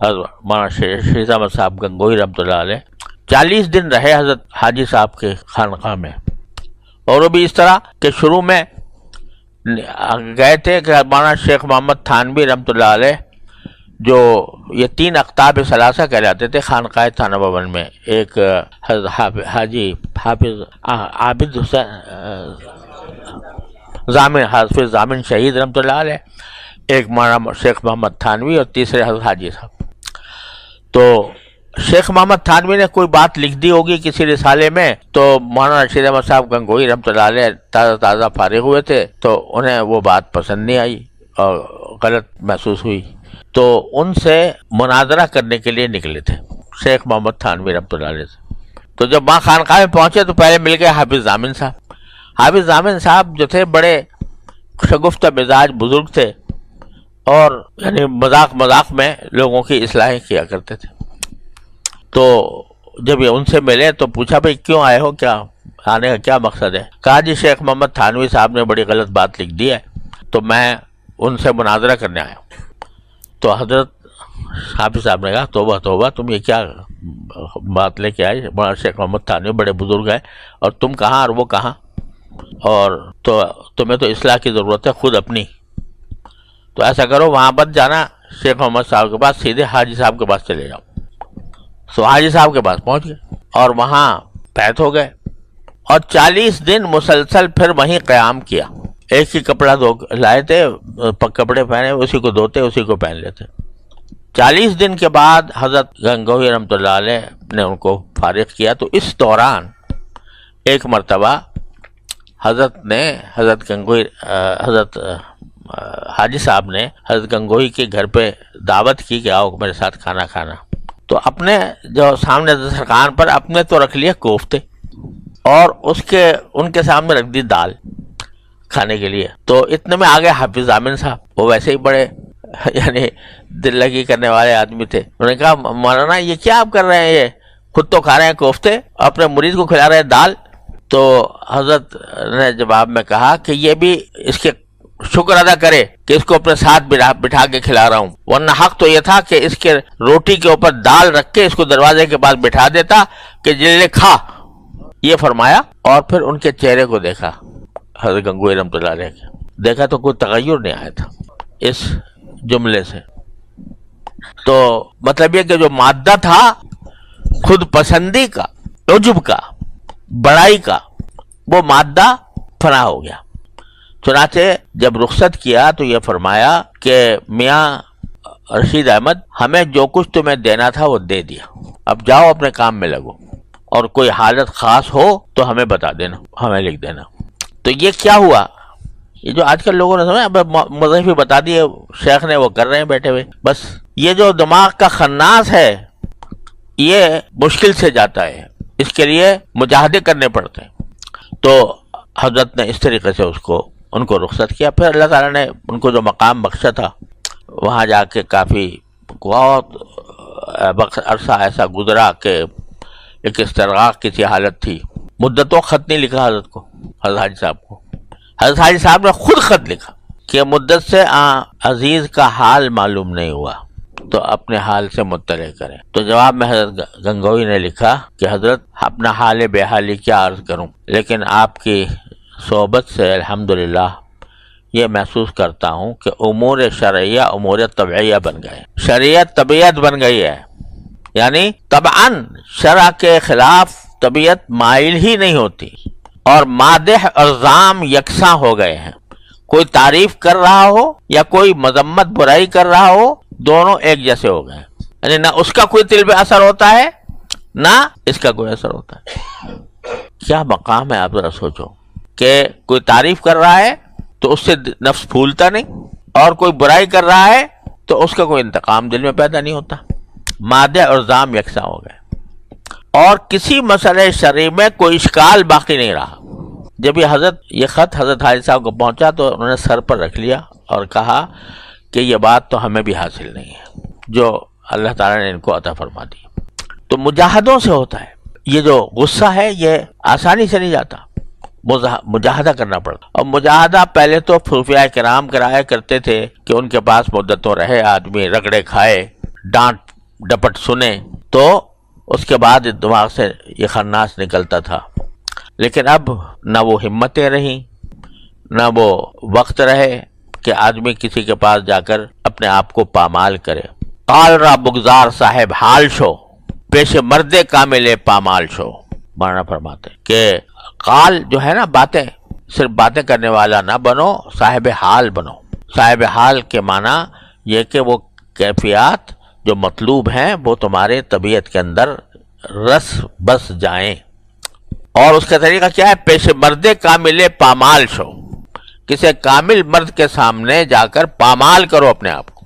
مولانا شیخ احمد صاحب گنگوہی رحمۃ اللہ علیہ 40 دن رہے حضرت حاجی صاحب کے خانقاہ میں، اور وہ بھی اس طرح کہ شروع میں گئے تھے کہ مولانا شیخ محمد تھانوی رحمۃ اللہ علیہ جو یہ 3 اقطاب ثلاثہ کہلاتے تھے خانقاہ تھانہ بھون میں، ایک حضرت حاجی حافظ عابد حسین حافظ ضامن شہید رحمۃ اللہ علیہ، ایک مولانا شیخ محمد تھانوی، اور تیسرے حضرت حاجی صاحب۔ تو شیخ محمد تھانوی نے کوئی بات لکھ دی ہوگی کسی رسالے میں، تو مولانا رشید احمد صاحب گنگوہی رحمۃ اللہ علیہ تازہ فارغ ہوئے تھے، تو انہیں وہ بات پسند نہیں آئی اور غلط محسوس ہوئی، تو ان سے مناظرہ کرنے کے لیے نکلے تھے شیخ محمد تھانوی رحمۃ اللہ علیہ سے۔ تو جب وہاں خانقاہ میں پہنچے تو پہلے مل گئے حافظ ضامن صاحب۔ حافظ ضامن صاحب جو تھے بڑے شگفتہ مزاج بزرگ تھے، اور یعنی مذاق میں لوگوں کی اصلاحیں کیا کرتے تھے۔ تو جب یہ ان سے ملے تو پوچھا بھئی کیوں آئے ہو، کیا آنے کا کیا مقصد ہے؟ کہا جی شیخ محمد تھانوی صاحب نے بڑی غلط بات لکھ دی ہے، تو میں ان سے مناظرہ کرنے آیا ہوں۔ تو حضرت حافظ صاحب نے کہا توبہ توبہ، تم یہ کیا بات لے کے آئے؟ مولانا شیخ محمد تھانوی بڑے بزرگ ہیں، اور تم کہاں اور وہ کہاں، اور تو تمہیں تو اصلاح کی ضرورت ہے خود اپنی۔ تو ایسا کرو وہاں پر جانا شیخ محمد صاحب کے پاس، سیدھے حاجی صاحب کے پاس چلے جاؤ۔ سو حاجی صاحب کے پاس پہنچ گئے اور وہاں بیعت ہو گئے، اور 40 دن مسلسل پھر وہیں قیام کیا۔ ایک ہی کپڑا لائے تھے، کپڑے پہنے اسی کو دھوتے اسی کو پہن لیتے۔ 40 دن کے بعد حضرت گنگوہی رحمۃ اللہ علیہ نے ان کو فارغ کیا۔ تو اس دوران ایک مرتبہ حضرت حاجی صاحب نے حضرت گنگوہی کے گھر پہ دعوت کی کہ آؤ میرے ساتھ کھانا کھانا۔ تو اپنے جو سامنے دسترخوان پر اپنے تو رکھ لیے کوفتے، اور ان کے سامنے رکھ دی دال کھانے کے لیے۔ تو اتنے میں آگے حافظ ضامن صاحب، وہ ویسے ہی بڑے یعنی دل لگی کرنے والے آدمی تھے۔ انہوں نے کہا مولانا یہ کیا آپ کر رہے ہیں، یہ خود تو کھا رہے ہیں کوفتے، اپنے مرید کو کھلا رہے ہیں دال۔ تو حضرت نے جواب میں کہا کہ یہ بھی اس کے شکر ادا کرے کہ اس کو اپنے ساتھ بٹھا کے کھلا رہا ہوں، ورنہ حق تو یہ تھا کہ اس کے روٹی کے اوپر دال رکھ کے اس کو دروازے کے پاس بٹھا دیتا کہ جلے کھا، یہ فرمایا۔ اور پھر ان کے چہرے کو دیکھا حضرت گنگوہی رحمۃ اللہ علیہ کے، دیکھا تو کوئی تغیر نہیں آیا تھا اس جملے سے۔ تو مطلب یہ کہ جو مادہ تھا خود پسندی کا، عجب کا، بڑائی کا، وہ مادہ فنا ہو گیا۔ چنانچہ جب رخصت کیا تو یہ فرمایا کہ میاں رشید احمد ہمیں جو کچھ تمہیں دینا تھا وہ دے دیا، اب جاؤ اپنے کام میں لگو، اور کوئی حالت خاص ہو تو ہمیں بتا دینا، ہمیں لکھ دینا۔ تو یہ کیا ہوا، یہ جو آج کل لوگوں نے سمجھا مذہبی بتا دیے شیخ نے، وہ کر رہے ہیں بیٹھے ہوئے، بس یہ جو دماغ کا خناس ہے یہ مشکل سے جاتا ہے، اس کے لیے مجاہدے کرنے پڑتے ہیں۔ تو حضرت نے اس طریقے سے ان کو رخصت کیا۔ پھر اللہ تعالیٰ نے ان کو جو مقام بخشا تھا، وہاں جا کے کافی بہت عرصہ ایسا گزرا کہ ایک استرغاق کی سی حالت تھی۔ مدتوں خط نہیں لکھا حضرت کو، حضرت حاجی صاحب کو۔ حضرت حاجی صاحب نے خود خط لکھا کہ مدت سے عزیز کا حال معلوم نہیں ہوا، تو اپنے حال سے مطلع کریں۔ تو جواب میں حضرت گنگوہی نے لکھا کہ حضرت اپنا حال بے حالی کیا عرض کروں، لیکن آپ کی صحبت سے الحمدللہ یہ محسوس کرتا ہوں کہ امور شرعیہ امور طبعیہ بن گئے، شریعت طبیعت بن گئی ہے، یعنی طبعاً شرع کے خلاف طبیعت مائل ہی نہیں ہوتی، اور مادح اور ذام یکساں ہو گئے ہیں۔ کوئی تعریف کر رہا ہو یا کوئی مذمت برائی کر رہا ہو، دونوں ایک جیسے ہو گئے ہیں، یعنی نہ اس کا کوئی دل پہ اثر ہوتا ہے نہ اس کا کوئی اثر ہوتا ہے۔ کیا مقام ہے، آپ ذرا سوچو کہ کوئی تعریف کر رہا ہے تو اس سے نفس پھولتا نہیں، اور کوئی برائی کر رہا ہے تو اس کا کوئی انتقام دل میں پیدا نہیں ہوتا۔ مادہ اور ذام یکساں ہو گئے، اور کسی مسئلہ شرعی میں کوئی اشکال باقی نہیں رہا۔ جب یہ خط حضرت حاجی صاحب کو پہنچا تو انہوں نے سر پر رکھ لیا اور کہا کہ یہ بات تو ہمیں بھی حاصل نہیں ہے جو اللہ تعالیٰ نے ان کو عطا فرما دی۔ تو مجاہدوں سے ہوتا ہے، یہ جو غصہ ہے یہ آسانی سے نہیں جاتا، مجاہدہ کرنا پڑتا۔ اور مجاہدہ پہلے تو صوفیاء کرام کرایا کرتے تھے کہ ان کے پاس مدتوں رہے، آدمی رگڑے کھائے، ڈانٹ ڈپٹ سنے تو اس کے بعد دماغ سے یہ خناس نکلتا تھا، لیکن اب نہ وہ ہمتیں رہیں، نہ وہ وقت رہے کہ آدمی کسی کے پاس جا کر اپنے آپ کو پامال کرے۔ قال را بگزار صاحب حال شو، پیش مرد کامل پامال شو۔ مانا فرماتے کہ قال جو ہے نا، باتیں، صرف باتیں کرنے والا نہ بنو، صاحب حال بنو۔ صاحب حال کے معنی یہ کہ وہ کیفیات جو مطلوب ہیں وہ تمہارے طبیعت کے اندر رس بس جائیں۔ اور اس کا طریقہ کیا ہے؟ پیش مرد کامل پامال شو، کسی کامل مرد کے سامنے جا کر پامال کرو اپنے آپ کو۔